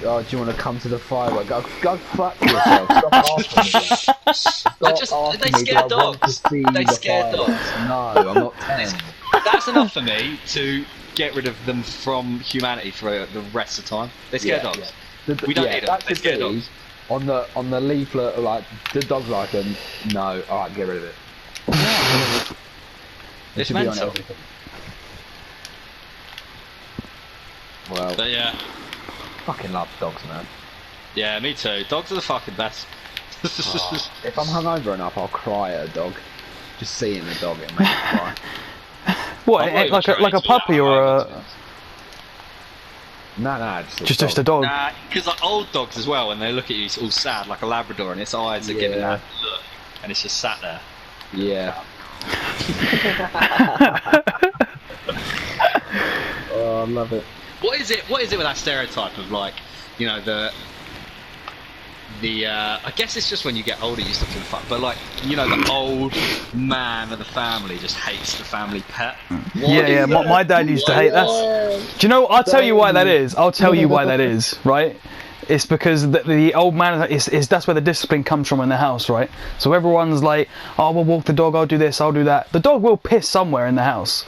oh, do you want to come to the firework? Go fuck yourself. Stop asking me. Stop asking they me, scare do I want to dogs. see They the scare fireworks? dogs. No, I'm not 10. That's enough for me to get rid of them from humanity for the rest of the time. They scare dogs. We don't need them. that They should scare be dogs. on the leaflet, like, the dogs like them. No, alright, get rid of it. It It's should be on mental. everything. Well, But yeah, fucking love dogs, man. yeah, me too. Dogs are the fucking best. If I'm hungover enough, I'll cry at a dog. Just seeing the dog, it makes me cry. What? I'm not even Like a trying to puppy do or that, a No, just a dog? Nah, because like old dogs as well, when they look at you, it's all sad, like a Labrador, and its eyes are giving Yeah. that look, and it's just sat there. Yeah. Oh, I love it. What is it? What is it with that stereotype of like, you know, the I guess it's just when you get older you start to fuck, but like, you know, the old man of the family just hates the family pet. Yeah. My dad used to hate that. Do you know? I'll tell you why that is. I'll tell you why that is. Right? It's because the old man is that's where the discipline comes from in the house, right? So everyone's like, oh, we'll walk the dog. I'll do this. I'll do that. The dog will piss somewhere in the house.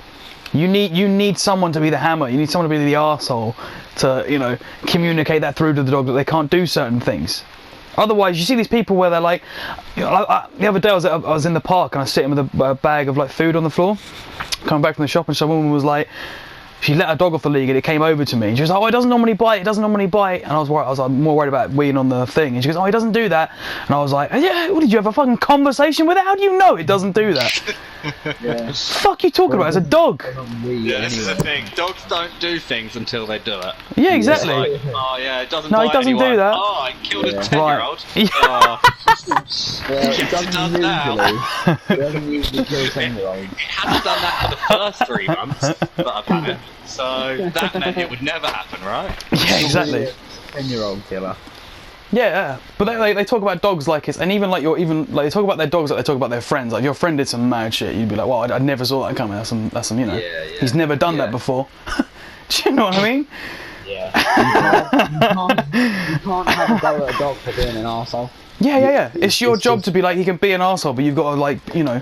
You need someone to be the hammer. You need someone to be the arsehole to communicate that through to the dog that they can't do certain things. Otherwise, you see these people where they're like, the other day I was in the park and I was sitting with a bag of like food on the floor, coming back from the shop, and some woman was like, she let her dog off the lead and it came over to me. And she was like, oh, it doesn't normally bite, it doesn't normally bite. And I was worried, I was like, more worried about weeing on the thing. And she goes, oh, he doesn't do that. And I was like, yeah, what, did you have a fucking conversation with it? How do you know it doesn't do that? Yeah. Fuck you talking about? It's a dog. Yeah, this is the thing. Dogs don't do things until they do it. Yeah, exactly. It's like, oh yeah, it doesn't No, bite it doesn't anyone. do that. Oh, I killed a Yeah. 10-year-old. Right. Oh, Yeah, it Yes, it doesn't does now. usually. It doesn't usually kill 10-year-olds. it hasn't done that for the first 3 months that I've had it. So that meant it would never happen, right? Yeah, exactly. 10-year-old killer. Yeah, but they talk about dogs like it's, and even like they talk about their dogs like they talk about their friends. Like if your friend did some mad shit, you'd be like, well, I never saw that coming. That's some, you know, Yeah, yeah. he's never done Yeah. that before. Do you know what I mean? Yeah. You can't have a go at a dog for being an arsehole. Yeah. It's your It's job just- to be like, he can be an arsehole, but you've got to like, you know,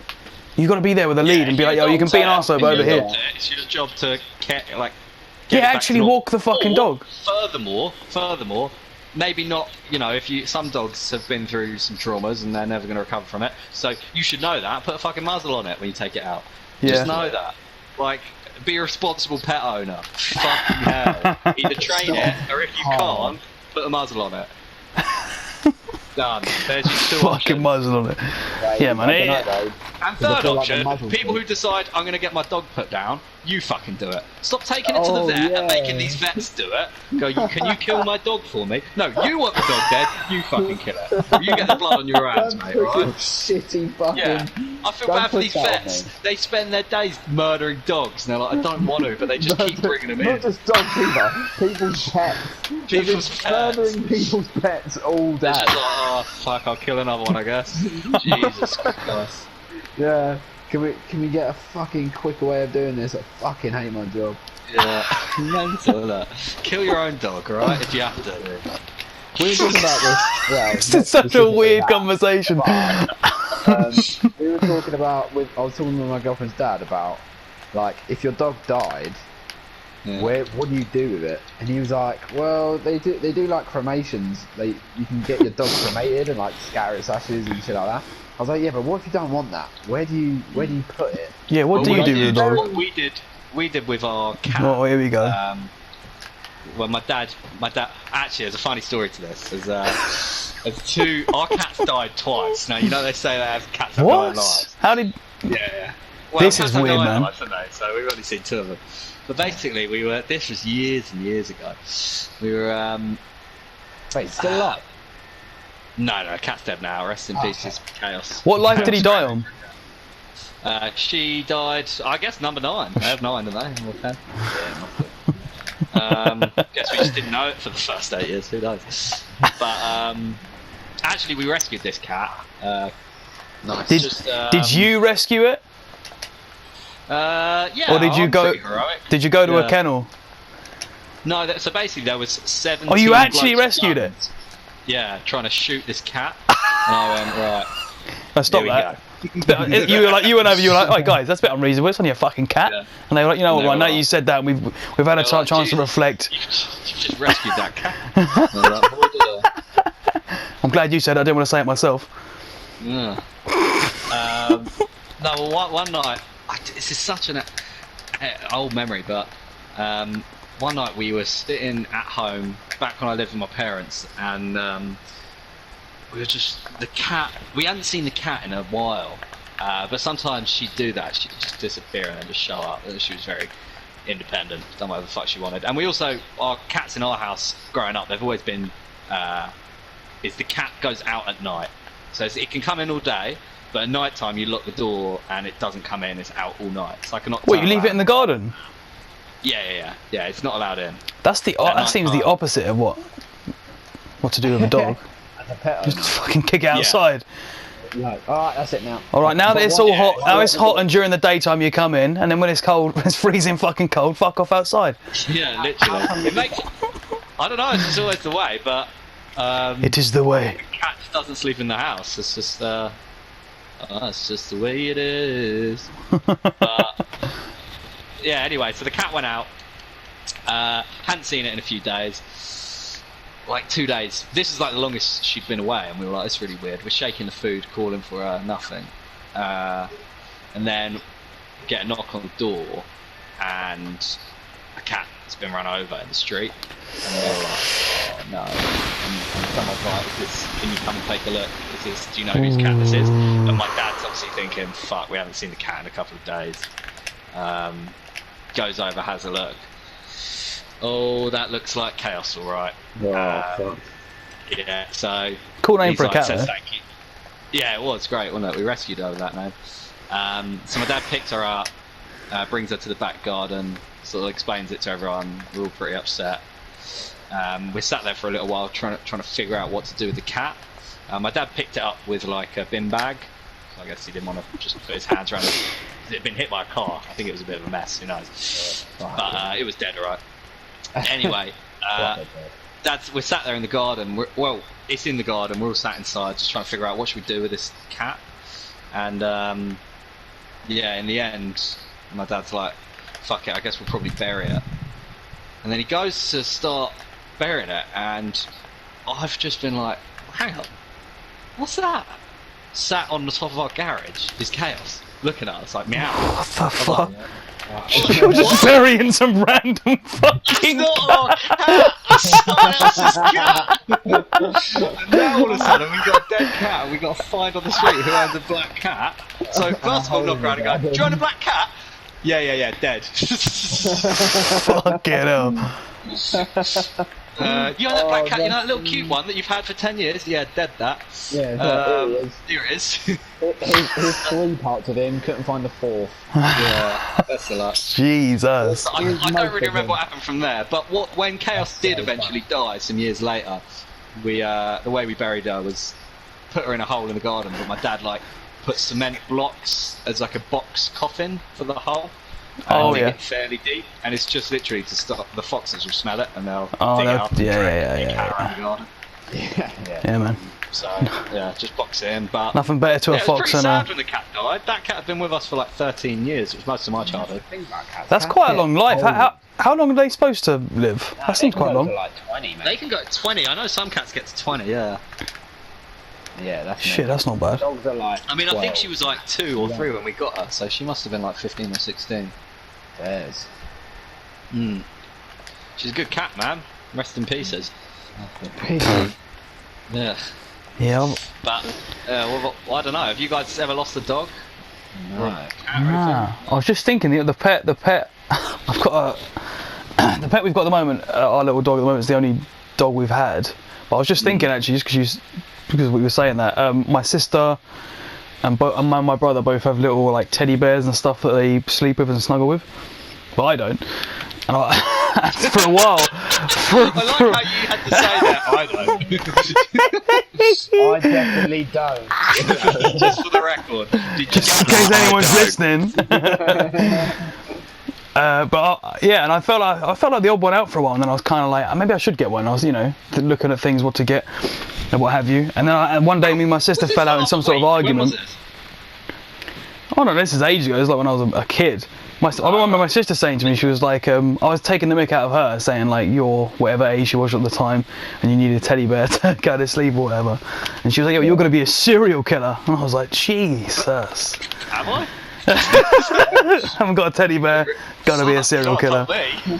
you've got to be there with a lead and be like, yo, you can be an arsehole, but over here. It's your job to get Yeah, it back actually to normal. walk the fucking Or, dog. Furthermore, maybe not. You know, some dogs have been through some traumas and they're never going to recover from it. So you should know that. Put a fucking muzzle on it when you take it out. Yeah. Just know that. Like, be a responsible pet owner. Fucking hell. Either train it, or if you can't, put a muzzle on it. Done. There's your two Fucking options. muzzle on it. Yeah, man. I don't know, though. And Does it third feel like a option, muzzle people thing? who decide I'm going to get my dog put down, you fucking do it. Stop taking it to the Oh, vet yeah. and making these vets do it. Go, can you kill my dog for me? No, you want the dog dead, you fucking kill it. You get the blood on your hands, Don't mate, put right? your shitty fucking. Yeah. I feel Don't bad for put these that on vets. me. They spend their days murdering dogs, and they're like, I don't want to, but they just keep bringing them in. Not just dogs either. People's pets. They've been People's pets. murdering people's pets all day. It's just like, oh, fuck, I'll kill another one, I guess. Jesus Christ. Yeah. Can we get a fucking quicker way of doing this? I fucking hate my job. Yeah. Mental, isn't it? Kill your own dog, alright? If you have to. We were talking about this. Well, It's not such a specifically weird that, conversation. we were talking about I was talking with my girlfriend's dad about like if your dog died, Yeah. what do you do with it? And he was like, well, they do like cremations. You can get your dog cremated and like scatter its ashes and shit like that. I was like, yeah, but what if you don't want that? Where do you put it? Yeah, what do Well, you do with a dog? What we did with our cat. Oh, here we go. Well, my dad. Actually, there's a funny story to this. There's our cats died twice. Now you know they say they have cats that die What? alive. How did? Yeah. Well, This cats is don't weird, die man. alive, don't they? So we've only seen 2 of them. But basically, this was years and years ago. We were. Wait, still alive? No, cat's dead now. Rest in peace, it's chaos. What life did he die on? She died, I guess, number 9. They have 9, don't they? Or 10? Yeah, guess we just didn't know it for the first 8 years. Who knows? But actually, we rescued this cat. Nice. Did you rescue it? Yeah. Or did you I'm go? pretty heroic. Did you go to a Yeah. kennel? No, so basically there was 17. Oh, you actually blokes rescued it? guns. Yeah, trying to shoot this cat. And I went, right. Stop Here we that. You were like, you went over. You were like, "Oh, guys, that's a bit unreasonable. It's only a fucking cat." Yeah. And they were like, "You know what? And they Right were now like- you said that, and we've had a They were like, chance to "Jesus, reflect." You've just rescued that cat. And I was like, "What did I-" I'm glad you said it. I didn't want to say it myself. Yeah. No, well, one night, this is such an old memory, but one night we were sitting at home back when I lived with my parents, and we were the cat. We hadn't seen the cat in a while, but sometimes she'd do that. She'd just disappear and then just show up. And she was very independent, done whatever the fuck she wanted. And we also, our cats in our house growing up, they've always been. Is the cat goes out at night, so it can come in all day, but at night time you lock the door and it doesn't come in. It's out all night. It's like a nocturnal. What, you leave it in the garden? Yeah. It's not allowed in. That's that night seems the time. opposite of what to do with a dog. As a pet Just owner. fucking kick it outside. Like, alright, that's it now. All right, now that it's all hot, now it's hot, and and during the daytime you come in, and then when it's cold, when it's freezing fucking cold, fuck off outside. Yeah, literally. It makes. I don't know. It's just always the way, but It is the way. the cat just doesn't sleep in the house. It's just it's just the way it is. But yeah. Anyway, so the cat went out. Hadn't seen it in a few days. Like 2 days. This is like the longest she'd been away, and we were like, "It's really weird." We're shaking the food, calling for her, nothing. And then get a knock on the door, and a cat that's been run over in the street. And they were like, oh no. And someone's like, can you come and take a look? Do you know whose cat this is? And my dad's obviously thinking, fuck, we haven't seen the cat in a couple of days. Goes over, has a look. Oh, that looks like Chaos, alright. Fuck. Yeah, so... Cool name for a cat, says though. thank you. Yeah, it was great, wasn't it? We rescued her with that name. So my dad picked her up, brings her to the back garden, sort of explains it to everyone. We're all pretty upset. We sat there for a little while trying to figure out what to do with the cat. My dad picked it up with like a bin bag. So I guess he didn't want to just put his hands around it. It had been hit by a car. I think it was a bit of a mess, who knows. But it was dead, alright. Anyway, we're sat there in the garden. It's in the garden. We're all sat inside just trying to figure out what should we do with this cat. And yeah, in the end, my dad's like, fuck it, I guess we'll probably bury it. And then he goes to start burying it, and I've just been like, hang on, what's that? Sat on the top of our garage is Chaos, looking at us like, meow. What the fuck? You're just burying some random fucking. It's not our cat! It's someone else's cat! And now all of a sudden we've got a dead cat and we've got to find on the street who owns a black cat. So first of all, knock around and go, do you own a black cat? Yeah, dead. Fuck it up. You own that black cat, you know that little cute one that you've had for 10 years? Yeah, dead that. Yeah, here it is. Here's 3 parts of him, couldn't find the 4th. Yeah, that's a lot. Jesus. I don't really remember what happened from there, but when Chaos did eventually die some years later, the way we buried her was put her in a hole in the garden, but my dad like put cement blocks as like a box coffin for the hole. Oh yeah. It fairly deep, and it's just literally to stop the foxes will smell it and they'll dig it that- up. And yeah. around the garden. Yeah, man. So yeah, just box it in. But Nothing better to yeah, a it was fox pretty than sad a. when the cat died. That cat had been with us for like 13 years. It was most of my childhood. That's quite a long life. How long are they supposed to live? That seems quite long. Like 20, They can go to 20. I know some cats get to 20. Yeah. Yeah, that's Shit, that's not bad. Dogs are like. I mean, I think 12. she was like 2 or 3 when we got her, so she must have been like 15 or 16. Yes. She's a good cat, man. Rest in pieces. Yeah. Yeah. But well, I don't know. Have you guys ever lost a dog? No. Nah. I was just thinking the pet. I've got the pet we've got at the moment. Our little dog at the moment is the only dog we've had. But I was just thinking actually, just because we were saying that my sister and my brother both have little like teddy bears and stuff that they sleep with and snuggle with. But I don't. And for a while. I like how you had to say that. I I definitely don't. don't. Just for the record. Just in case anyone's listening. Yeah, and I felt like the odd one out for a while, and then I was kind of like, maybe I should get one. I was, looking at things, what to get, and what have you. And then one day, me and my sister fell out in some sort of argument. When was this? Oh no, this is ages ago. It was like when I was a kid. I remember my sister saying to me, she was like, I was taking the mick out of her, saying like, you're whatever age she was at the time, and you need a teddy bear to go to sleep or whatever. And she was like, yo, you're going to be a serial killer. And I was like, Jesus. Am I? Haven't got a teddy bear, gonna be a serial killer. Don't like You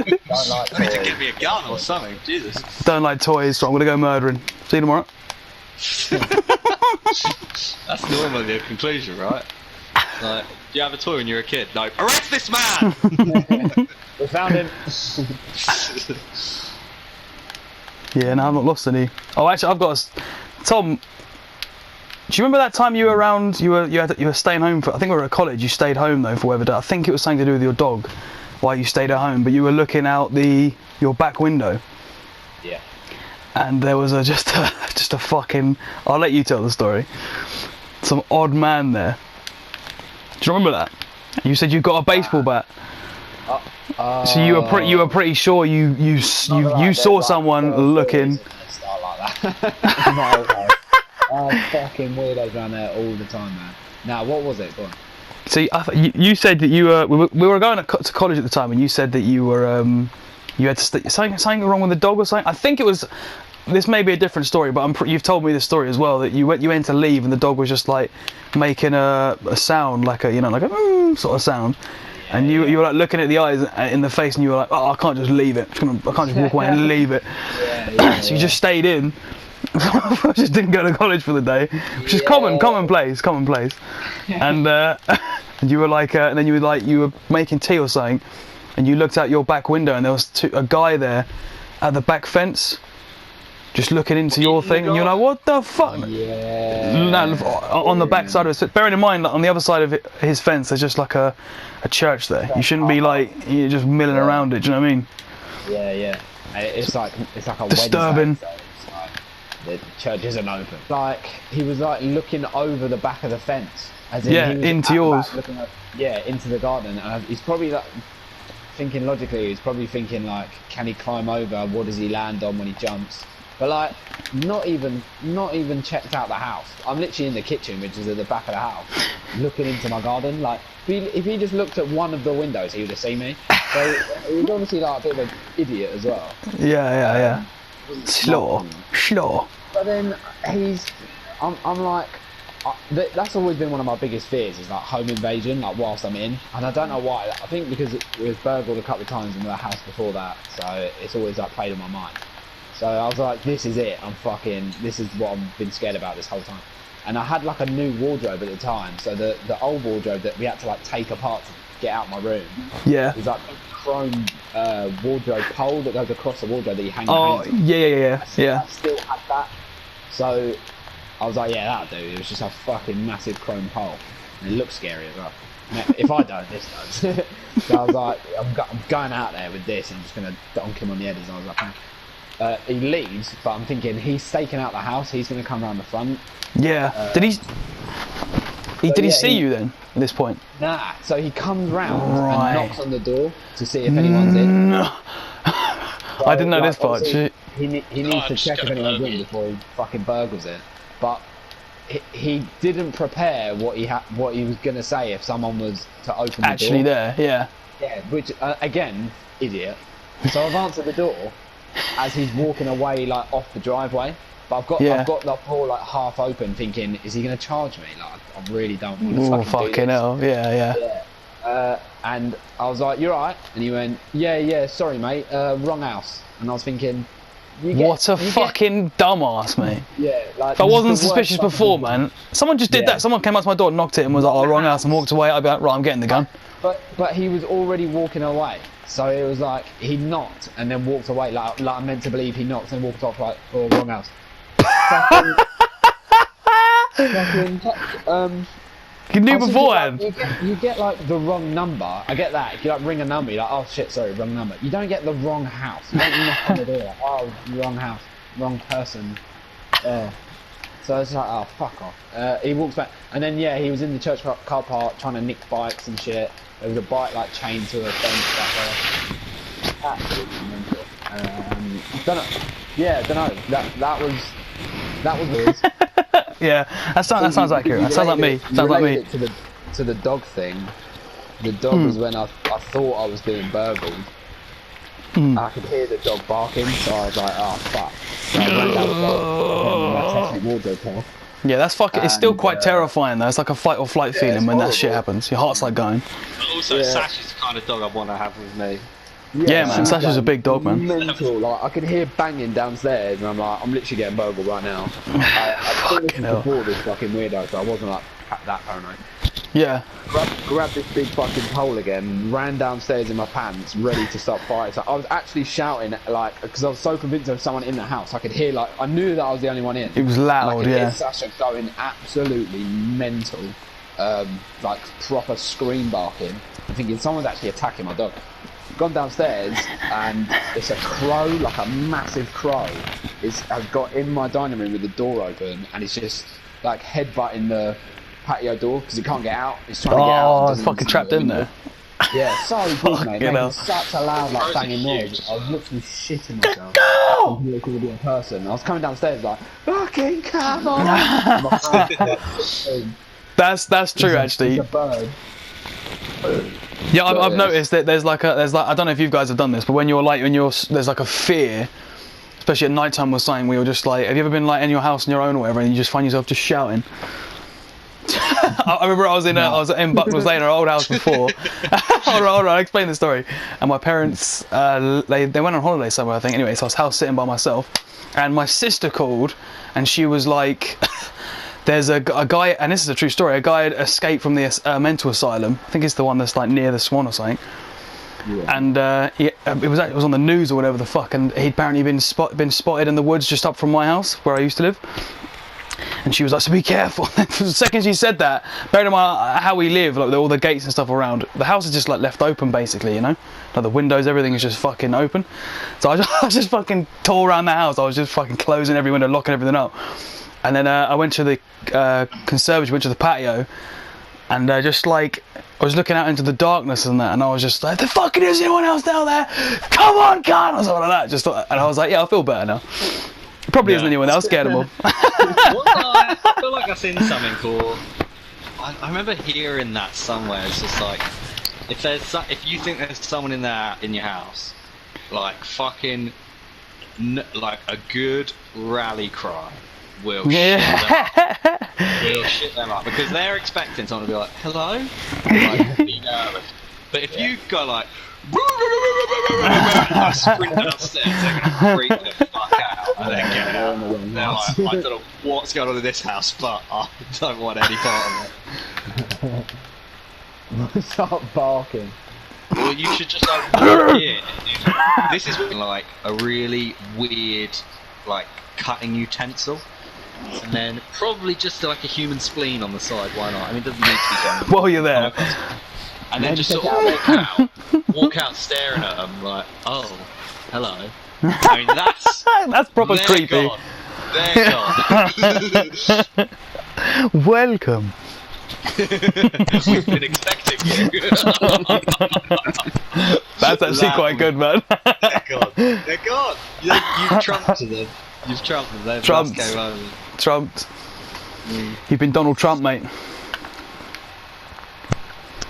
need to toys. give me a gun or something. Jesus. Don't like toys, so I'm gonna go murdering. See you tomorrow. That's normally the conclusion, right? Like, do you have a toy when you were a kid? No. Arrest this man! We found him. Yeah, no, I've not lost any. Oh, actually, I've got Tom. Do you remember that time you were around? You were staying home for. I think we were at college. You stayed home though for whatever day. I think it was something to do with your dog. Why you stayed at home, but you were looking out your back window. Yeah. And there was just a fucking. I'll let you tell the story. Some odd man there. Do you remember that? You said you got a baseball bat. So you were pretty sure you saw someone looking. Start like that. No. Fucking weirdos around there all the time, man. Now, what was it? Go on. See, you said that you were. We were going to college at the time, and you said that you were. You had something wrong with the dog or something. I think it was. This may be a different story, but you've told me this story as well. That you went to leave, and the dog was just like making a sound, like a like a sort of sound, And you were like looking at the eyes in the face, and you were like, oh, I can't just leave it. I can't just walk away and leave it. So you just stayed in. I just didn't go to college for the day, which is commonplace. And and you were like, and then you were making tea or something, and you looked out your back window, and there was a guy there at the back fence, just looking into your thing, and you're like, what the fuck? On the back side of it. Bearing in mind, like, on the other side of his fence, there's just like a church there. You shouldn't be like you're just milling around it. Do you know what I mean? Yeah. It's like a disturbing. Wednesday, so it's like the church isn't open. Like he was like looking over the back of the fence, as in he was into yours. Into the garden, and he's probably like thinking logically. He's probably thinking like, can he climb over? What does he land on when he jumps? But like, not even checked out the house. I'm literally in the kitchen, which is at the back of the house, looking into my garden. Like, if he just looked at one of the windows, he would have seen me. So he was obviously like a bit of an idiot as well. Yeah. Slow. But then I'm like, that's always been one of my biggest fears, is like home invasion, like whilst I'm in. And I don't know why. I think because it was burgled a couple of times in the house before that, so it's always like played in my mind. So I was like, this is it. This is what I've been scared about this whole time. And I had like a new wardrobe at the time. So the old wardrobe that we had to like take apart to get out my room. Yeah. It was like a chrome wardrobe pole that goes across the wardrobe that you hang Oh, your hands on. yeah. I still had that. So I was like, yeah, that'll do. It was just a fucking massive chrome pole. And it looks scary as well. Now, if I don't, this does. So I was like, I'm going out there with this and I'm just going to donk him on the head. And I was like, he leaves, but I'm thinking he's staking out the house. He's going to come around the front. Yeah. Did he see you then at this point? Nah. So he comes round and knocks on the door to see if anyone's in. No. So, I didn't know this part. He needs to check if anyone's in before he fucking burgles it. But he didn't prepare what he was going to say if someone was to open the door. Actually there, yeah. Yeah, which again, idiot. So I've answered the door as he's walking away like off the driveway, but I've got the door like half open, thinking, is he going to charge me? Like, I really don't want to fucking hell, yeah. And I was like, you're right, and he went, yeah, sorry mate, wrong house. And I was thinking, what a fucking dumbass, mate. Yeah, like, if I wasn't suspicious before, man, someone just did that. Someone came up to my door, knocked it, and was like, oh, wrong house, and walked away. I'd be like, right, I'm getting the gun. But he was already walking away. So it was like, he knocked and then walked away, like I'm meant to believe he knocked and walked off like, oh, wrong house. You knew beforehand. You get like the wrong number. I get that. If you like ring a number, you're like, oh shit, sorry, wrong number. You don't get the wrong house. You don't knock on the door like, oh, wrong house, wrong person. So it's like, oh, fuck off. He walks back, and then he was in the church car park trying to nick bikes and shit. There was a bike like chained to a fence back there. Absolutely mental. Don't know. That was weird. Yeah, that sounds accurate. That sounds like me. Sounds like me. To the dog thing. The dog was when I thought I was being burgled. I could hear the dog barking, so I was like, oh fuck. So I ran down the dog, and wardrobe pole. Yeah, that's fucking. It's still quite terrifying though. It's like a fight or flight feeling when that shit happens. Your heart's like going. But also, Sash is the kind of dog I want to have with me. Yeah, man. Sash is a big dog, man. Mental. Like I could hear banging downstairs, and I'm like, I'm literally getting burgled right now. I think this is before this fucking weirdo, so I wasn't like that paranoid. Yeah. Grabbed this big fucking pole again, ran downstairs in my pants, ready to start fighting. So I was actually shouting, like, because I was so convinced there was someone in the house. I could hear, like, I knew that I was the only one in. It was loud, I could hear Sasha going absolutely mental, like proper scream barking. I'm thinking someone's actually attacking my dog. Gone downstairs and it's a crow, like a massive crow, has got in my dining room with the door open, and it's just like headbutting the patio door because it can't get out. It's trying to get out. Oh, it's fucking trapped in there. Yeah, so good, mate. Making such a loud, like banging noise. I was literally shitting myself. Go! A person. I was coming downstairs like, fucking come on. That's true, actually. It's a bird. Yeah, I've noticed that there's like I don't know if you guys have done this, but when there's like a fear, especially at night time or something, where you're just like, have you ever been like in your house on your own or whatever, and you just find yourself just shouting? I remember I was in Bucknall's Lane, our old house before. Hold on, I'll explain the story. And my parents, they went on holiday somewhere, I think. Anyway, so I was house sitting by myself, and my sister called, and she was like, "There's a guy," and this is a true story. A guy had escaped from the mental asylum. I think it's the one that's like near the Swan or something. Yeah. And it was on the news or whatever the fuck, and he'd apparently been spotted in the woods just up from my house where I used to live. And she was like, "So be careful." The second she said that, bearing in mind how we live, like all the gates and stuff around, the house is just like left open basically, you know, like the windows, everything is just fucking open. So I just fucking tore around the house. I was just fucking closing every window, locking everything up. And then I went to the conservatory, went to the patio, and just like I was looking out into the darkness and that, and I was just like, "The fucking is anyone else down there? Come on, cunt!" or something like that. And I was like, "Yeah, I feel better now." Probably isn't anyone else, scared them all. I feel like I've seen something called. I remember hearing that somewhere. It's just like, if you think there's someone in there in your house, like fucking, like a good rally cry will shit them up because they're expecting someone to be like, "Hello," like be nervous. But if you go like, sprint downstairs, they're gonna freak the fuck out and then get out. They're like, "I don't know what's going on in this house, but I don't want any part of it." Start barking. Well, you should just like walk in. This is like a really weird, like cutting utensil. And then probably just like a human spleen on the side, why not? I mean, it doesn't need to be done. While you're there. And then just sort of walk out staring at them like, "Oh, hello." I mean, that's proper creepy. Gone. They're gone. Welcome. We've been expecting you. That's actually quite good, man. They're gone. They're gone. You've trumped them. You've trumped them. Trumped. You've been Donald Trump, mate.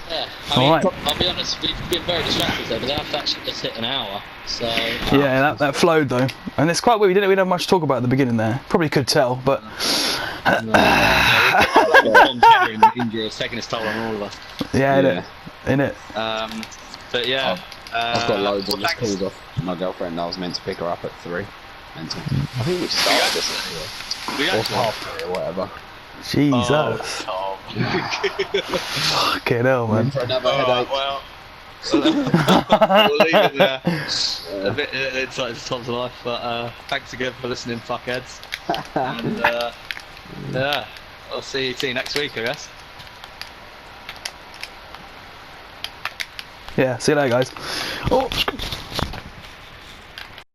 Yeah, I mean, I'll be honest, we've been very distracted there, but they have to actually just hit an hour, so... Yeah, that flowed though. And it's quite weird, we didn't have much to talk about at the beginning there. Probably could tell, but... Injury taking its toll on all of us. Yeah, innit? But yeah... I've got loads of missed calls off my girlfriend. I was meant to pick her up at 3. I think we started this at 3. Or half 3 or whatever. Jesus. Oh, Fucking hell, man. For another headache. Well, we'll leave it there. A bit insight into Tom's life, but thanks again for listening, fuckheads. And yeah, I'll see you next week, I guess. Yeah, see you later, guys. Oh.